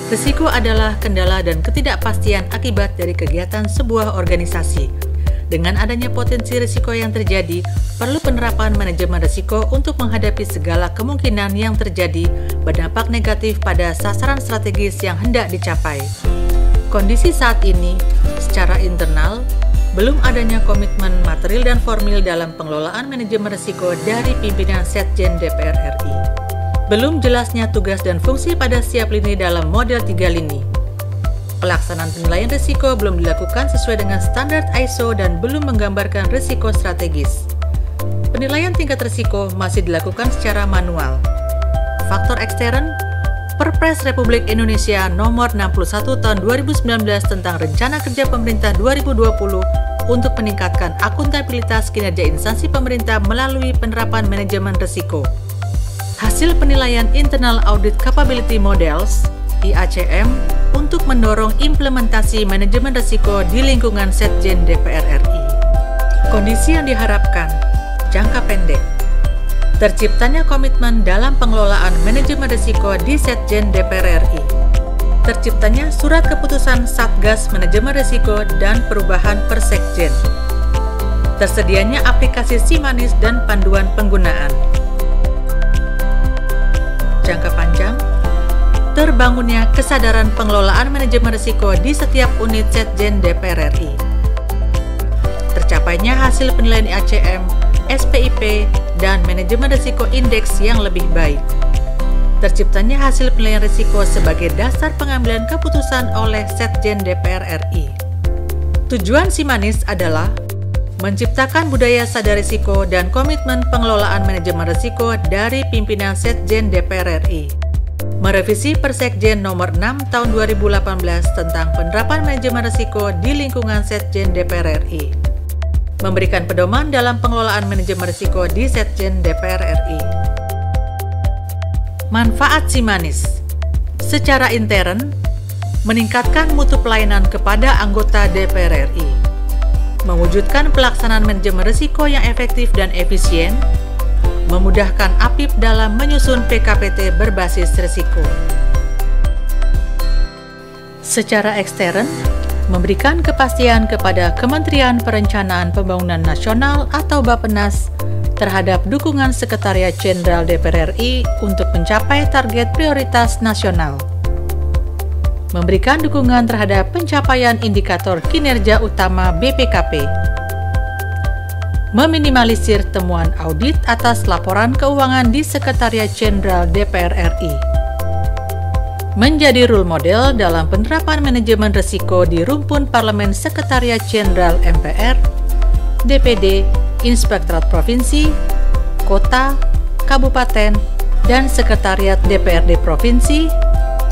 Risiko adalah kendala dan ketidakpastian akibat dari kegiatan sebuah organisasi. Dengan adanya potensi risiko yang terjadi, perlu penerapan manajemen risiko untuk menghadapi segala kemungkinan yang terjadi berdampak negatif pada sasaran strategis yang hendak dicapai. Kondisi saat ini, secara internal, belum adanya komitmen material dan formil dalam pengelolaan manajemen risiko dari pimpinan Setjen DPR RI. Belum jelasnya tugas dan fungsi pada setiap lini dalam model 3 lini. Pelaksanaan penilaian risiko belum dilakukan sesuai dengan standar ISO dan belum menggambarkan risiko strategis. Penilaian tingkat risiko masih dilakukan secara manual. Faktor ekstern, Perpres Republik Indonesia Nomor 61 Tahun 2019 tentang Rencana Kerja Pemerintah 2020 untuk meningkatkan akuntabilitas kinerja instansi pemerintah melalui penerapan manajemen risiko. Hasil penilaian Internal Audit Capability Models (IACM) untuk mendorong implementasi manajemen risiko di lingkungan Setjen DPR RI. Kondisi yang diharapkan, jangka pendek. Terciptanya komitmen dalam pengelolaan manajemen risiko di Setjen DPR RI. Terciptanya surat keputusan Satgas Manajemen Risiko dan Perubahan per Sekjen. Tersedianya aplikasi Simanis dan panduan penggunaan. Jangka panjang, terbangunnya kesadaran pengelolaan manajemen risiko di setiap unit Setjen DPR RI. Tercapainya hasil penilaian IACM, SPIP, dan manajemen risiko indeks yang lebih baik. Terciptanya hasil penilaian risiko sebagai dasar pengambilan keputusan oleh Setjen DPR RI. Tujuan Simanis adalah menciptakan budaya sadar risiko dan komitmen pengelolaan manajemen risiko dari pimpinan Setjen DPR RI. Merevisi Persekjen Nomor 6 Tahun 2018 tentang penerapan manajemen risiko di lingkungan Setjen DPR RI. Memberikan pedoman dalam pengelolaan manajemen risiko di Setjen DPR RI. Manfaat Simanis. Secara intern, meningkatkan mutu pelayanan kepada anggota DPR RI. Mewujudkan pelaksanaan manajemen risiko yang efektif dan efisien, memudahkan APIP dalam menyusun PKPT berbasis risiko. Secara ekstern, memberikan kepastian kepada Kementerian Perencanaan Pembangunan Nasional atau Bappenas terhadap dukungan Sekretariat Jenderal DPR RI untuk mencapai target prioritas nasional. Memberikan dukungan terhadap pencapaian indikator kinerja utama BPKP. Meminimalisir temuan audit atas laporan keuangan di Sekretariat Jenderal DPR RI. Menjadi role model dalam penerapan manajemen risiko di rumpun Parlemen Sekretariat Jenderal MPR, DPD, Inspektorat Provinsi, Kota, Kabupaten, dan Sekretariat DPRD Provinsi,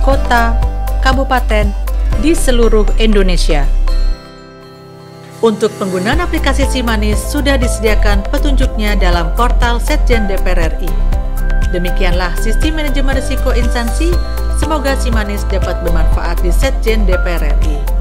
Kota, Kabupaten di seluruh Indonesia. Untuk penggunaan aplikasi Simanis sudah disediakan petunjuknya dalam portal Setjen DPR RI. Demikianlah sistem manajemen risiko instansi. Semoga Simanis dapat bermanfaat di Setjen DPR RI.